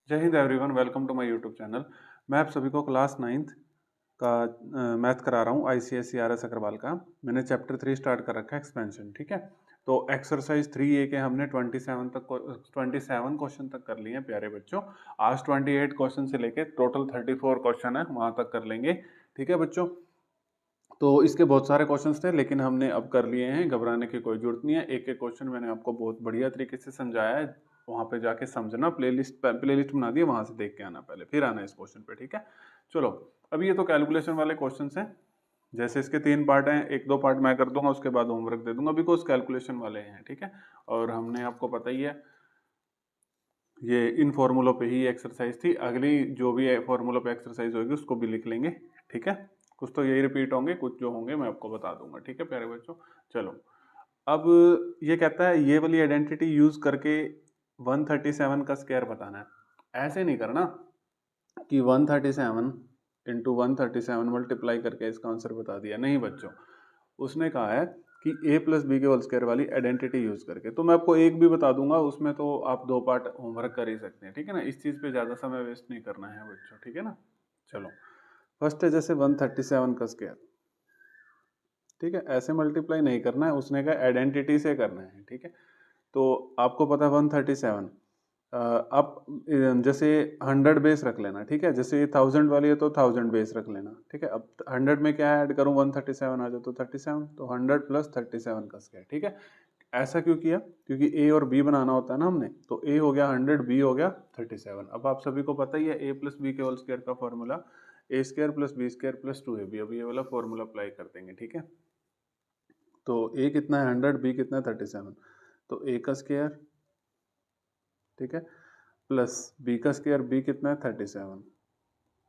जय Hind everyone, welcome to my YouTube channel. मैं आप सभी को क्लास 9th का मैथ करा रहा हूँ ICSE RS अग्रवाल का। मैंने चैप्टर 3 स्टार्ट कर रखा है, एक्सपेंशन। ठीक है, तो एक्सरसाइज 3A के हमने 27 क्वेश्चन तक कर लिए हैं प्यारे बच्चों। आज 28 क्वेश्चन से लेके टोटल 34 क्वेश्चन है, वहां तक कर लेंगे। ठीक है बच्चों, तो इसके बहुत सारे क्वेश्चंस थे लेकिन हमने अब कर लिए हैं, घबराने की कोई जरूरत नहीं है। एक एक क्वेश्चन मैंने आपको बहुत बढ़िया तरीके से समझाया है, वहां पे जाके समझना। प्लेलिस्ट बना दी है, वहां से देख के आना, पहले फिर आना इस क्वेश्चन पे। ठीक है, चलो अभी ये तो कैलकुलेशन वाले क्वेश्चंस हैं। जैसे इसके 3 पार्ट हैं, 1-2 पार्ट मैं कर दूंगा, उसके बाद होमवर्क दे दूंगा, बिकॉज कैलकुलेशन वाले हैं। ठीक है, और हमने आपको पता ही है ये इन फॉर्मूलों पे ही एक्सरसाइज थी। अगली जो भी फॉर्मूलों पे एक्सरसाइज होगी उसको भी लिख लेंगे। ठीक है, कुछ तो यही रिपीट होंगे, कुछ जो होंगे मैं आपको बता दूंगा। ठीक है प्यारे बच्चों, चलो अब ये कहता है ये वाली आइडेंटिटी यूज करके 137 का स्क्वायर बताना है। ऐसे नहीं करना कि 137 इंटू 137 मल्टीप्लाई करके इसका आंसर बता दिया, नहीं बच्चों। उसने कहा है कि a प्लस बी के होल स्क्वायर वाली आइडेंटिटी यूज करके। तो मैं आपको एक भी बता दूंगा, उसमें तो आप 2 पार्ट होमवर्क कर ही सकते हैं। ठीक है ना, इस चीज पे ज्यादा समय वेस्ट नहीं करना है बच्चों। ठीक है ना, चलो फर्स्ट है जैसे 137 का स्क्वायर। ठीक है, ऐसे मल्टीप्लाई नहीं करना है, उसने कहा आइडेंटिटी से करना है। ठीक है, तो आपको पता है 137, आप जैसे 100 बेस रख लेना। ठीक है, जैसे ये 1000 वाली है तो 1000 बेस रख लेना। ठीक है, अब 100 में क्या ऐड करूं, 137 आ जाए तो 37, तो 100 प्लस 37 का स्क्वायर। ठीक है, ऐसा क्यों किया, क्योंकि ए और बी बनाना होता है ना हमने, तो ए हो गया 100, बी हो गया 37। अब आप सभी को पता ही है ए प्लस बी के होल स्क्वायर का formula a square plus B square plus 2ab। अब ये वाला फॉर्मूला अप्लाई कर देंगे। ठीक है, तो ए कितना है 100, बी कितना है 37, तो ए का स्क्वायर, ठीक है, प्लस बी का स्क्वायर, बी कितना है 37,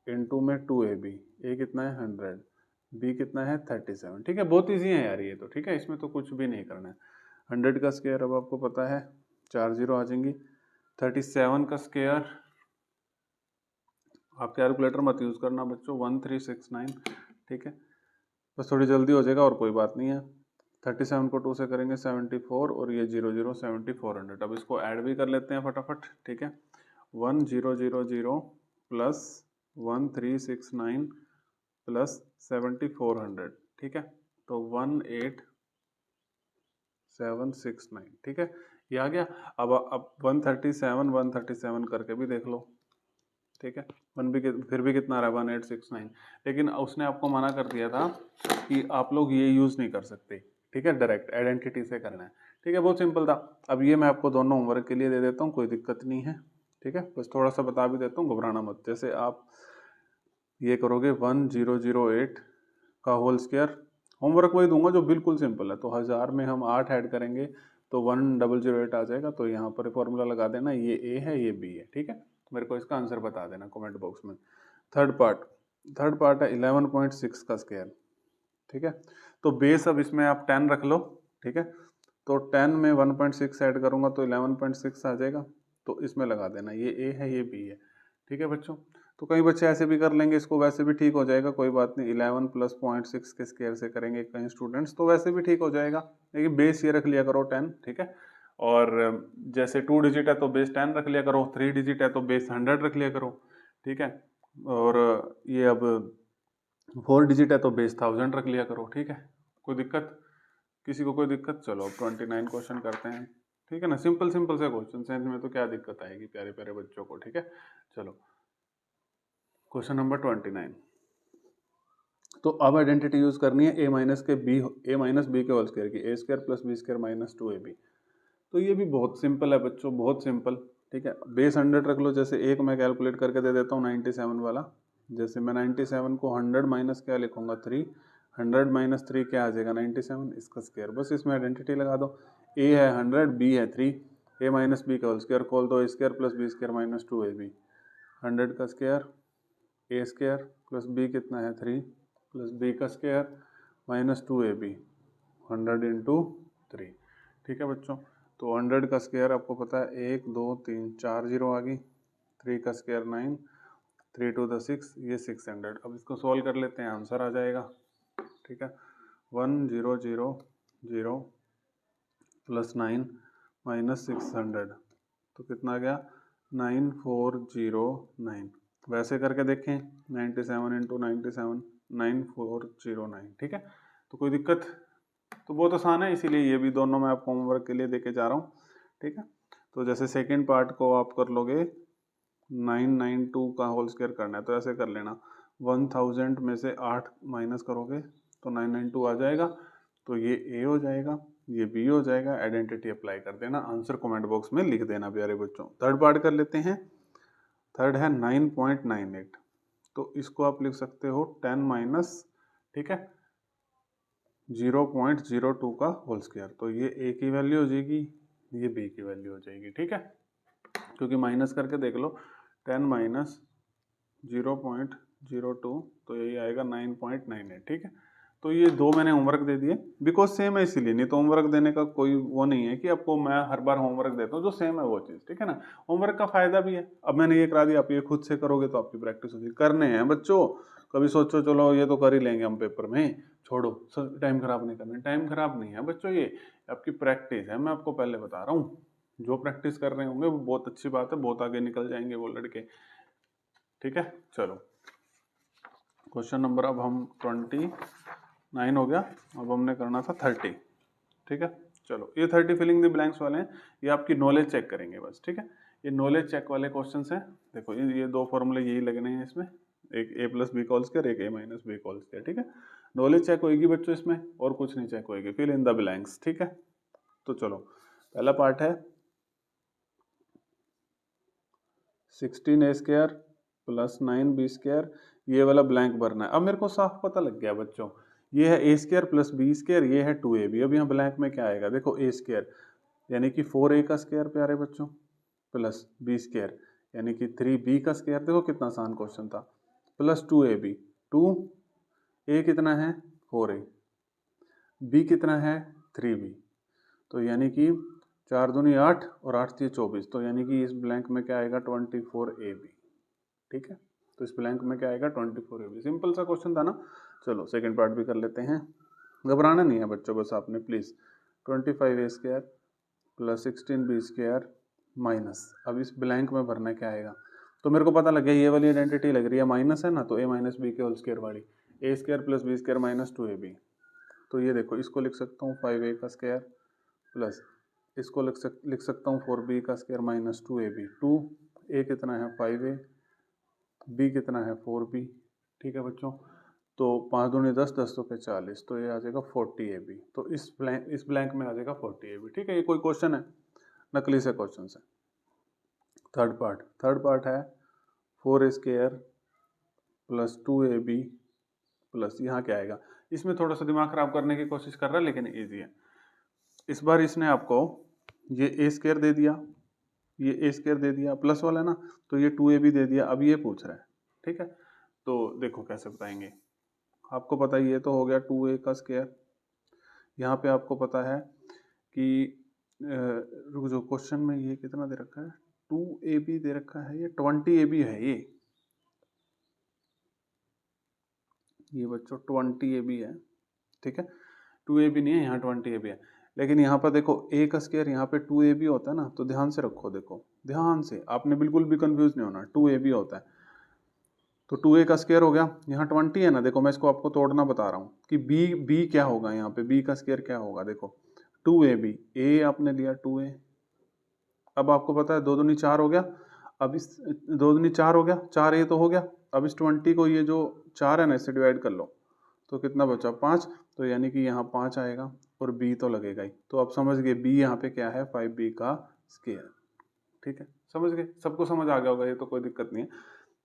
इनटू में 2ab, ए कितना है 100, बी कितना है 37। ठीक है, बहुत ईजी है यार ये तो। ठीक है, इसमें तो कुछ भी नहीं करना है। 100 का स्क्वायर अब आपको पता है 4 जीरो आ जाएंगी। 37 का स्क्वायर, आप कैलकुलेटर मत यूज करना बच्चों, 1369। ठीक है, बस थोड़ी जल्दी हो जाएगा और कोई बात नहीं है। 37 को 2 से करेंगे 74, और ये 00 7400। अब इसको ऐड भी कर लेते हैं फटाफट। ठीक है, 1000 प्लस 1369 प्लस 7400। ठीक है, तो 18769। ठीक है, ये आ गया। अब 137 करके भी देख लो। ठीक है, फिर भी कितना आ रहा है 1869। लेकिन उसने आपको मना कर दिया था कि आप लोग ये यूज नहीं कर सकते। ठीक है, डायरेक्ट आइडेंटिटी से करना है। ठीक है, बहुत सिंपल था। अब ये मैं आपको दोनों होमवर्क के लिए दे देता हूँ, कोई दिक्कत नहीं है। ठीक है, बस थोड़ा सा बता भी देता हूँ, घबराना मत। जैसे आप ये करोगे 1008 का होल स्क्वायर, होमवर्क वही दूंगा जो बिल्कुल सिंपल है। तो 1000 में हम 8 ऐड करेंगे तो 1008 आ जाएगा। तो यहाँ पर फॉर्मूला लगा देना, ये ए है ये बी है। ठीक है, मेरे को इसका आंसर बता देना कमेंट बॉक्स में। थर्ड पार्ट है 11.6 का स्क्वायर। ठीक है, तो बेस अब इसमें आप 10 रख लो। ठीक है, तो 10 में 1.6 ऐड करूंगा तो 11.6 आ जाएगा। तो इसमें लगा देना, ये ए है ये बी है। ठीक है बच्चों, तो कई बच्चे ऐसे भी कर लेंगे इसको, वैसे भी ठीक हो जाएगा, कोई बात नहीं। 11 प्लस 0.6 के स्क्वायर से करेंगे कई स्टूडेंट्स, तो वैसे भी ठीक हो जाएगा। लेकिन बेस ये रख लिया करो 10। ठीक है, और जैसे 2 डिजिट है तो बेस 10 रख लिया करो, 3 डिजिट है तो बेस 100 रख लिया करो। ठीक है, और ये अब 4 डिजिट है तो बेस 1000 रख लिया करो। ठीक है, कोई दिक्कत, किसी को कोई दिक्कत? चलो अब 29 क्वेश्चन करते हैं। ठीक है ना, सिंपल सिंपल से क्वेश्चन है, इसमें तो क्या दिक्कत आएगी प्यारे प्यारे बच्चों को। ठीक है, चलो क्वेश्चन नंबर 29। तो अब आइडेंटिटी यूज करनी है ए माइनस बी के होल स्क्वायर की, a square plus B square minus 2ab। तो ये भी बहुत सिंपल है बच्चों, बहुत सिंपल। ठीक है, बेस 100 रख लो। जैसे एक मैं कैलकुलेट करके दे देता हूँ 97 वाला। जैसे मैं 97 को 100 माइनस क्या लिखूंगा 3, 100 माइनस 3 क्या आ जाएगा 97, इसका स्क्वायर। बस इसमें आइडेंटिटी लगा दो, ए है 100, बी है 3, ए माइनस बी का होल स्क्वायर खोल दो, a square plus B square minus 2ab। 100 का square, a square plus b कितना है 3, प्लस बी का स्क्वायर माइनस 2ab, 100 इंटू 3। ठीक है बच्चों, तो 100 का स्क्वायर आपको पता है 1 2 3 4 जीरो आ गई, 3 का स्क्वायर 9, 3 टू द 6, ये 600। अब इसको सॉल्व कर लेते हैं, आंसर आ जाएगा। ठीक है, 1000 प्लस 9 माइनस 600, तो कितना आ गया 9409। वैसे करके देखें 97 इंटू 97 9409, ठीक है। तो कोई दिक्कत, तो बहुत आसान है, इसीलिए ये भी दोनों मैं आपको होमवर्क के लिए देके जा रहा हूँ, ठीक है। तो जैसे सेकेंड पार्ट को आप कर लोगे 992 का होल स्क्वायर करना है तो ऐसे कर लेना, 1000 में से 8 माइनस करोगे तो 992 आ जाएगा। तो ये ए हो जाएगा, ये बी हो जाएगा, आइडेंटिटी अप्लाई कर देना, आंसर कमेंट बॉक्स में लिख देना प्यारे बच्चों। थर्ड पार्ट कर लेते हैं। थर्ड है 9.98, तो इसको आप लिख सकते हो 10 माइनस, ठीक है, 0.02 का होल स्क्वायर। तो ये ए की वैल्यू हो जाएगी, ये बी की वैल्यू हो जाएगी, ठीक है। क्योंकि माइनस करके देख लो, 10 माइनस 0.02 तो यही आएगा 9.98, ठीक है। तो ये दो मैंने होमवर्क दे दिए, बिकॉज सेम है इसीलिए, नहीं तो होमवर्क देने का कोई वो नहीं है कि आपको मैं हर बार होमवर्क देता हूँ, जो सेम है वो चीज़, ठीक है ना। होमवर्क का फायदा भी है, अब मैंने ये करा दिया, आप ये खुद से करोगे तो आपकी प्रैक्टिस होगी। करने हैं बच्चों, कभी सोचो चलो ये तो कर ही लेंगे हम पेपर में, छोड़ो, टाइम खराब नहीं करना। टाइम खराब नहीं है बच्चों, ये आपकी प्रैक्टिस है, मैं आपको पहले बता रहा हूँ। जो प्रैक्टिस कर रहे होंगे वो बहुत अच्छी बात है, बहुत आगे निकल जाएंगे वो लड़के, ठीक है। चलो क्वेश्चन नंबर अब हम 29 हो गया, अब हमने करना था 30, ठीक है। चलो ये 30 फिलिंग द ब्लैंक्स वाले हैं, ये आपकी नॉलेज चेक करेंगे बस, ठीक है। ये नॉलेज चेक वाले क्वेश्चन हैं। देखो ये दो फॉर्मूले यही लगने हैं इसमें, एक ए प्लस बी कॉल स्क्वायर, एक ए माइनस बी कॉल स्क्वायर, ठीक है। नॉलेज चेक होगी बच्चों इसमें, और कुछ नहीं चेक होगी, फिल इन द ब्लैंक्स, ठीक है। तो चलो पहला पार्ट है 16 ए स्क्वायर प्लस 9 बी स्क्वायर, ये वाला ब्लैंक भरना है। अब मेरे को साफ पता लग गया बच्चों, ये है a square plus B square, ये है 2ab। अब यहाँ ब्लैंक में क्या आएगा, देखो ए स्क्वायर यानी कि 4a का स्क्वायर प्यारे बच्चों, प्लस बी स्क्वायर यानी कि 3b का स्क्वायर, देखो कितना आसान क्वेश्चन था, प्लस 2ab, 2a कितना है 4a, b कितना है 3b, तो यानी कि 4 दूनी 8 और 8 से 24, तो यानी कि इस ब्लैंक में क्या आएगा 24ab, ठीक है। तो इस ब्लैंक में क्या आएगा 24ab। सिंपल सा क्वेश्चन था ना। चलो सेकंड पार्ट भी कर लेते हैं, घबराना नहीं है बच्चों बस आपने please. 25a square plus 16b square minus, अब इस ब्लैंक में भरना क्या आएगा, तो मेरे को पता लग गया ये वाली आइडेंटिटी लग रही है, माइनस है ना, तो a माइनस बी के होल स्क्वायर वाली, a square plus B square minus 2ab। तो ये देखो इसको लिख सकता हूँ 5a का स्क्वायर प्लस इसको लिख सकता हूँ 4b का स्क्वायर माइनस 2ab। 2a कितना है 5a, b कितना है 4b, ठीक है बच्चों। तो 5 दूनी 10, 10 तो 40, तो ये आ जाएगा 40ab। तो इस ब्लैंक में आ जाएगा 40ab, ठीक है। ये कोई क्वेश्चन है, नकली से क्वेश्चन है। थर्ड पार्ट है 4a square plus 2ab plus, यहाँ क्या आएगा, इसमें थोड़ा सा दिमाग खराब करने की कोशिश कर रहा है लेकिन ईजी है। इस बार इसने आपको ये ए स्क्वायर दे दिया, ये ए स्क्वायर दे दिया प्लस वाला ना, तो ये 2ab दे दिया, अब ये पूछ रहा है, ठीक है। तो देखो कैसे बताएंगे, आपको पता है ये तो हो गया 2a का स्क्वायर, यहाँ पे आपको पता है कि रुक जो क्वेश्चन में ये कितना दे रखा है 2ab दे रखा है, ये 20ab है, ये बच्चों 20ab है, ठीक है। 2ab नहीं है यहाँ, 20ab है। लेकिन यहाँ पर देखो a का स्क्वायर यहाँ पे 2ab होता है ना, तो ध्यान से रखो, देखो ध्यान से, आपने बिल्कुल भी कंफ्यूज नहीं होना, 2ab होता है। तो 2a का स्क्वायर हो गया, यहाँ 20 है ना, देखो मैं इसको आपको तोड़ना बता रहा हूँ कि b क्या होगा, यहाँ पे b का स्क्वायर क्या होगा, देखो 2ab, a आपने लिया 2a, अब आपको पता है 2 दूनी 4 हो गया, अब इस 2 दूनी 4 हो गया, 4a तो हो गया, अब इस 20 को ये जो 4 है ना इससे डिवाइड कर लो, तो कितना बचा 5, तो यानी कि यहाँ 5 आएगा और b तो लगेगा ही, तो आप समझ गए b यहाँ पे क्या है 5b का स्क्वायर, ठीक है। समझ गए, सबको समझ आ गया होगा, ये तो कोई दिक्कत नहीं है,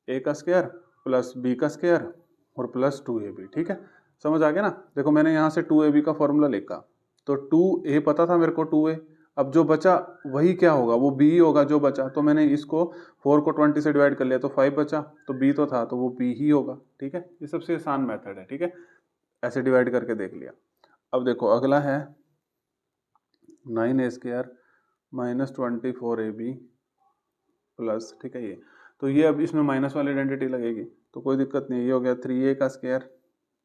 a का स्क्वायर प्लस b का स्क्वायर और प्लस 2ab, ठीक है। समझ आ गया ना। देखो मैंने यहाँ से 2ab का फॉर्मूला लिखा, तो 2a पता था मेरे को 2a, अब जो बचा वही क्या होगा, वो b होगा जो बचा, तो मैंने इसको 4 को 20 से डिवाइड कर लिया तो 5 बचा, तो b तो था तो वो b ही होगा, ठीक है। ये सबसे आसान मेथड है, ठीक है, ऐसे डिवाइड करके देख लिया। अब देखो अगला है 9a square minus 24ab plus, ठीक है ये, तो ये अब इसमें माइनस वाली आइडेंटिटी लगेगी, तो कोई दिक्कत नहीं, ये हो गया 3a का स्क्वायर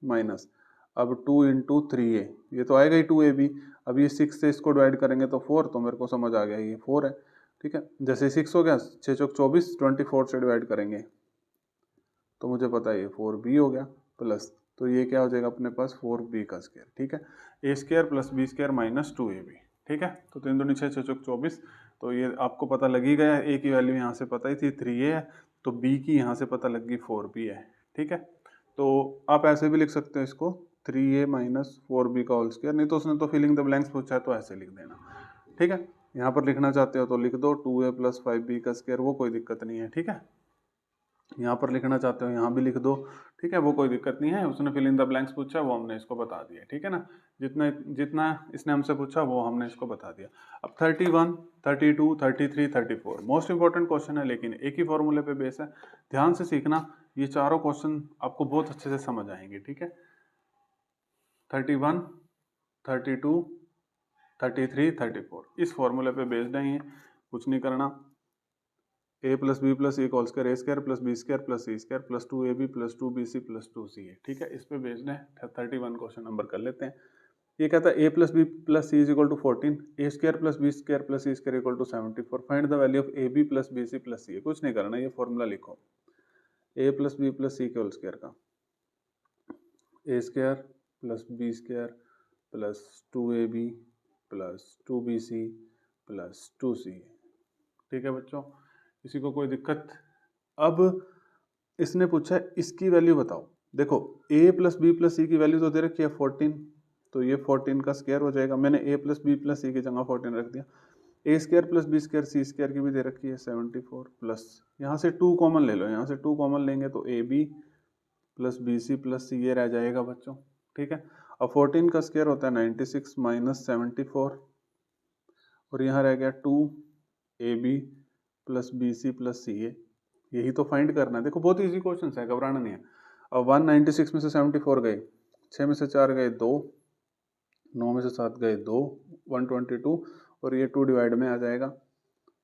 माइनस, अब 2 इंटू 3a, ये तो आएगा ही 2ab, अब ये 6 से इसको डिवाइड करेंगे तो 4, तो मेरे को समझ आ गया ये 4 है, ठीक है। जैसे 6 हो गया, 6 चौक 24, 24 से डिवाइड करेंगे तो मुझे पता है ये 4b हो गया प्लस, तो ये क्या हो जाएगा अपने पास 4b का स्क्वायर, ठीक है। A square plus B square minus 2ab, ठीक है। तो 3 दूनी 6, 6 चौक 24, तो ये आपको पता लग ही गया, ए की वैल्यू यहाँ से पता ही थी 3a है, तो b की यहाँ से पता लग गई 4b है, ठीक है। तो आप ऐसे भी लिख सकते हो इसको 3a माइनस 4b का होल स्क्वायर, नहीं तो उसने तो फिलिंग द ब्लैंक्स पूछा है तो ऐसे लिख देना, ठीक है। यहाँ पर लिखना चाहते हो तो लिख दो 2a प्लस 5b का स्क्वायर, वो कोई दिक्कत नहीं है, ठीक है। यहाँ पर लिखना चाहते हो यहाँ भी लिख दो, ठीक है, वो कोई दिक्कत नहीं है, उसने फिल इन द ब्लैंक्स पूछा वो हमने इसको बता दिया, ठीक है ना। जितना जितना इसने हमसे पूछा वो हमने इसको बता दिया। अब 31, 32, 33, 34 मोस्ट इंपॉर्टेंट क्वेश्चन है, लेकिन एक ही फॉर्मूले पे बेस है, ध्यान से सीखना, ये चारों क्वेश्चन आपको बहुत अच्छे से समझ आएंगे, ठीक है। 31, 32, 33, 34 इस फॉर्मूले पे बेस्ड है, ये कुछ नहीं करना। A plus b plus a whole square, a square plus B square plus C square plus 2ab plus 2bc plus 2ca, ठीक है। इस पे बेस्ड है। 31 क्वेश्चन नंबर कर लेते हैं। ये कहता है a plus b plus c is equal to 14, a square plus B square plus C square equal to 74, find the value of a b plus b c plus c. कुछ नहीं करना, ये फॉर्मूला लिखो a plus b plus c के whole square का, a square plus B square plus 2ab plus 2bc plus 2ca, ठीक है बच्चों। किसी को कोई दिक्कत? अब इसने पूछा है इसकी वैल्यू बताओ। देखो a प्लस बी प्लस सी की वैल्यू तो दे रखी है 14, तो ये 14 का स्क्वायर हो जाएगा। मैंने a प्लस बी प्लस सी की जगह 14 रख दिया। ए स्क्वायर प्लस बी स्क्वायर सी स्क्वायर की भी दे रखी है 74 प्लस, यहाँ से 2 कॉमन ले लो, यहाँ से 2 कॉमन लेंगे तो a b plus b c plus c ये रह जाएगा बच्चों, ठीक है। अब 14 का स्क्वायर होता है 96 माइनस 74, और यहाँ रह गया 2ab plus b c plus c a, यही तो फाइंड करना है। देखो बहुत इजी क्वेश्चन है, घबराना नहीं है। अब 196 में से 74 गए, 6 में से 4 गए 2, 9 में से 7 गए 2, 122, और ये 2 डिवाइड में आ जाएगा,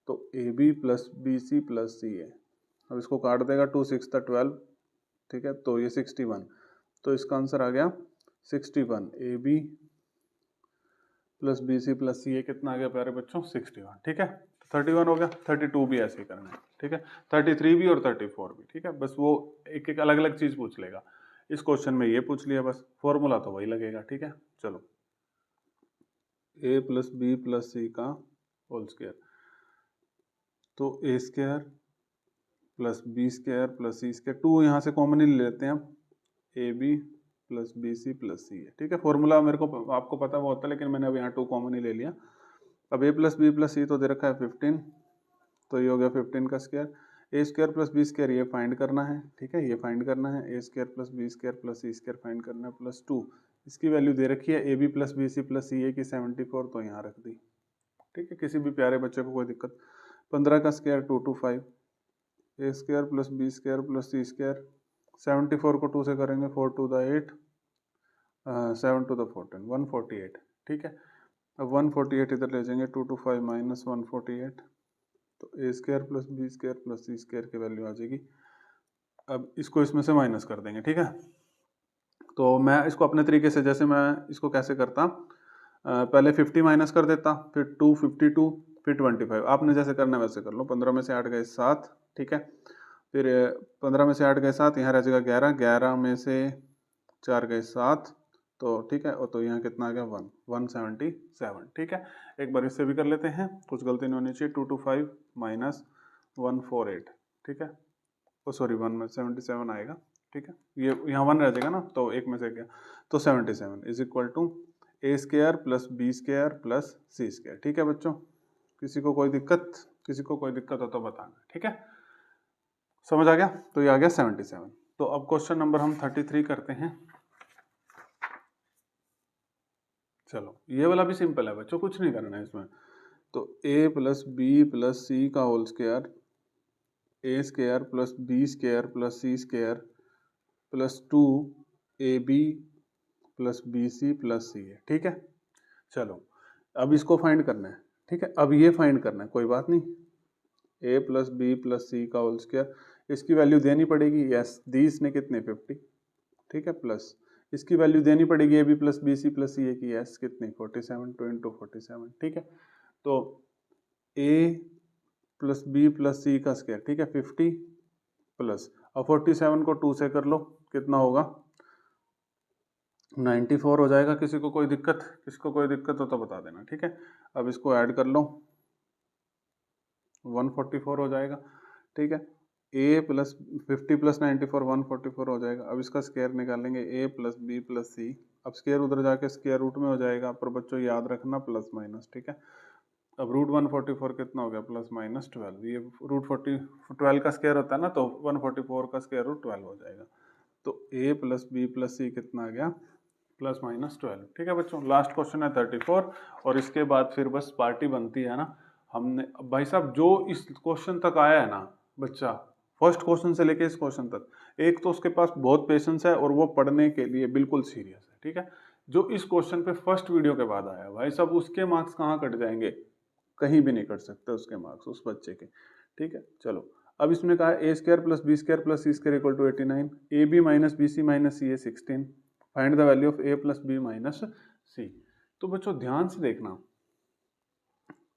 तो a b plus b c plus c a. अब इसको काट देगा, 2 6 12, ठीक है, तो ये 61, तो इसका आंसर आ गया 61। A b plus b c plus c a कितना आ गया प्यारे बच्चों? 61, ठीक है। 31 हो गया, 32 भी ऐसे ही करना है, ठीक है, 33 भी और 34 भी, ठीक है। बस वो एक एक अलग अलग चीज पूछ लेगा, इस क्वेश्चन में ये पूछ लिया, बस फॉर्मूला तो वही लगेगा, ठीक है। चलो a plus b plus c का होल स्क्वायर, तो a square plus B square plus C square, 2 यहाँ से कॉमन ही ले लेते हैं अब, a b plus b c plus c है, ठीक है। फॉर्मूला मेरे को आपको पता वो होता है, लेकिन मैंने अब यहाँ 2 कॉमन ही ले लिया। अब ए प्लस बी प्लस सी तो दे रखा है 15, तो ये हो गया 15 का square. A square plus B square ये फाइंड करना है, ठीक है, ये फाइंड करना है। A square plus B square plus C square find करना है, प्लस 2, इसकी वैल्यू दे रखी है a b plus b c plus c a की 74, तो यहाँ रख दी, ठीक है। किसी भी प्यारे बच्चे को कोई दिक्कत? 15 का square 225, a square plus B square plus C square, 74 को 2 से करेंगे 4 टू द 8, 7 टू द 14, 148, ठीक है। अब 148 इधर ले जाएंगे, 2 टू 5 माइनस 148, तो a square plus B square plus C square की वैल्यू आ जाएगी। अब इसको इसमें से माइनस कर देंगे, ठीक है। तो मैं इसको अपने तरीके से, जैसे मैं इसको कैसे करता, पहले 50 माइनस कर देता, फिर 2 52, फिर 25, आपने जैसे करना है वैसे कर लो। 15 में से 8 गए 7, ठीक है, फिर 15 में से 8 गए 7, यहाँ रह जाएगा 11, 11 में से 4 गए 7, तो ठीक है, और तो यहाँ कितना आ गया 177, ठीक है। एक बार इससे भी कर लेते हैं, कुछ गलती नहीं होनी चाहिए। 225 माइनस 148, ठीक है, ओ सॉरी 177 आएगा, ठीक है, ये यहाँ 1 रह जाएगा ना, तो एक में से गया, तो 77 is equal to A square plus B square plus C square, ठीक है बच्चों। किसी को कोई दिक्कत? किसी को कोई दिक्कत हो तो बताना, ठीक है, समझ आ गया? तो ये आ गया 77। तो अब क्वेश्चन नंबर हम 33 करते हैं। चलो ये वाला भी सिंपल है बच्चों, कुछ नहीं करना है इसमें। तो a plus b plus c का whole square, a square plus B square plus C square plus 2ab plus b c plus c है, ठीक है। चलो अब इसको फाइंड करना है, ठीक है। अब ये फाइंड करना है, कोई बात नहीं, a plus b plus c का होल स्क्वायर, इसकी वैल्यू देनी पड़ेगी, यस दी इसने कितने 50, ठीक है, प्लस इसकी वैल्यू देनी पड़ेगी a b plus b c plus c a की, एस कितनी 47, 2 into 47, ठीक है। तो ए प्लस बी प्लस सी का स्क्वायर, ठीक है, 50 प्लस, अब 47 को 2 से कर लो, कितना होगा 94 हो जाएगा। किसी को कोई दिक्कत हो तो बता देना, ठीक है। अब इसको ऐड कर लो, 144 हो जाएगा, ठीक है। a प्लस 50 प्लस 94 144 हो जाएगा। अब इसका स्क्वायर निकालेंगे, a प्लस बी प्लस सी, अब स्क्वायर उधर जाके स्क्वायर रूट में हो जाएगा, पर बच्चों याद रखना प्लस माइनस, ठीक है। अब रूट 144 कितना हो गया, प्लस माइनस 12, ये रूट 12 का स्क्वायर होता है ना, तो 144 का स्क्वायर रूट 12 हो जाएगा। तो a प्लस बी प्लस सी कितना आ गया, प्लस माइनस 12, ठीक है बच्चों। लास्ट क्वेश्चन है 34, और इसके बाद फिर बस पार्टी बनती है ना। हमने भाई साहब जो इस क्वेश्चन तक आया है ना बच्चा, फर्स्ट क्वेश्चन से लेके इस क्वेश्चन तक, एक तो उसके पास बहुत पेशेंस है और वो पढ़ने के लिए बिल्कुल सीरियस है, ठीक है। जो इस क्वेश्चन पे फर्स्ट वीडियो के बाद आया भाई साहब, उसके मार्क्स कहाँ कट जाएंगे, कहीं भी नहीं कट सकते उसके मार्क्स उस बच्चे के, ठीक है। चलो अब इसमें कहा a square plus B square plus C square equal to 89, a b minus b c minus c a 16, find the value of a plus b minus c. तो बच्चों ध्यान से देखना,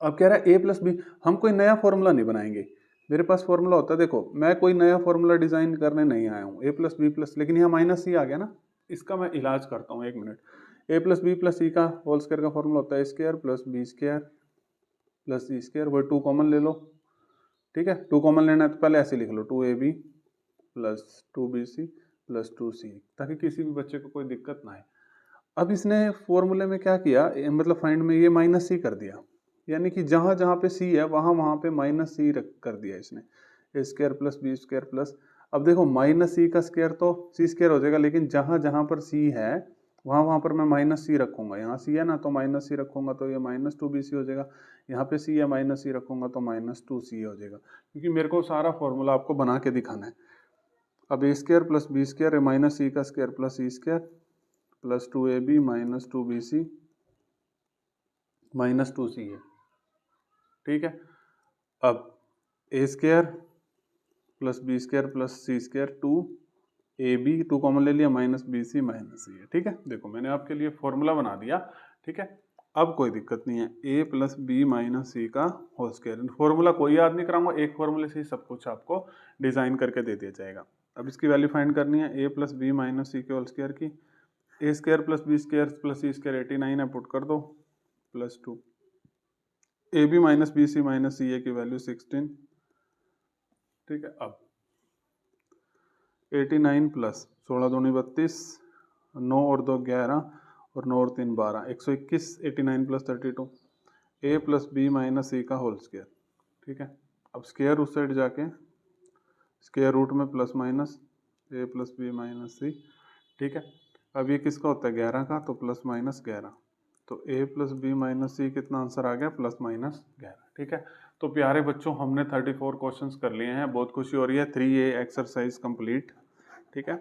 अब कह रहा है ए प्लस बी, हम कोई नया फॉर्मूला नहीं बनाएंगे, मेरे पास फॉर्मूला होता है, देखो मैं कोई नया फॉर्मूला डिजाइन करने नहीं आया हूँ, ए प्लस बी प्लस, लेकिन यहाँ माइनस सी आ गया ना, इसका मैं इलाज करता हूँ, एक minute. A plus b plus c का होल स्क्वायर का फॉर्मूला होता है a square plus B square plus C square, वही 2 कॉमन ले लो, ठीक है। 2 कॉमन लेना है तो पहले ऐसे लिख लो, 2ab plus 2bc plus 2c, ताकि किसी भी बच्चे को कोई दिक्कत ना आए। अब इसने फॉर्मूले में क्या किया, मतलब फाइंड में ये माइनस सी कर दिया, यानी कि जहां जहां पे सी है वहां वहां पे माइनस सी कर दिया इसने, a square plus B square plus, अब देखो माइनस सी का स्क्वायर तो सी स्क्वायर हो जाएगा, लेकिन जहां जहां पर सी है वहां वहां पर मैं माइनस सी रखूंगा, यहाँ सी है ना तो माइनस सी रखूंगा, तो ये माइनस 2bc हो जाएगा, यहाँ पे सी है माइनस सी रखूंगा तो माइनस 2c हो जाएगा, क्योंकि मेरे को सारा फॉर्मूला आपको बना के दिखाना है। अब a square plus B square minus c का स्क्वायर प्लस सी square plus 2ab minus 2bc minus 2c है, ठीक है। अब a square plus B square plus C square 2ab 2 common ले लिया, minus b c minus c है, ठीक है। देखो मैंने आपके लिए फॉर्मूला बना दिया, ठीक है। अब कोई दिक्कत नहीं है, a plus b minus c का होल स्क्वायर, फॉर्मूला कोई याद नहीं कराऊंगा, एक फॉर्मूले से ही सब कुछ आपको डिजाइन करके दे दिया जाएगा। अब इसकी वैल्यू फाइंड करनी है, a plus b minus c के होल स्क्वायर की, a square plus B square plus C square 89 है, पुट कर दो, plus 2 a b minus b c minus c a की वैल्यू 16, ठीक है। अब 89 प्लस 16 दूनी 32, 9 और 2 11 और 9 और 3 12, 121, 89 प्लस 32, ए प्लस बी माइनस सी का होल स्क्वायर, ठीक है। अब स्क्वायर उस साइड जाके स्क्वायर रूट में प्लस माइनस ए प्लस बी माइनस सी, ठीक है। अब ये किसका होता है 11 का, तो प्लस माइनस 11, तो ए प्लस बी माइनस सी कितना आंसर आ गया, प्लस माइनस 11, ठीक है। तो प्यारे बच्चों हमने 34 क्वेश्चंस कर लिए हैं, बहुत खुशी हो रही है। 3A एक्सरसाइज कंप्लीट, ठीक है,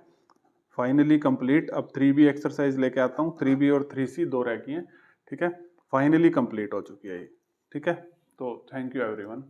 फाइनली कंप्लीट। अब 3B एक्सरसाइज लेके आता हूँ, 3B और 3C दो रह गई हैं, ठीक है, फाइनली कंप्लीट हो चुकी है ये, ठीक है। तो थैंक यू एवरीवन।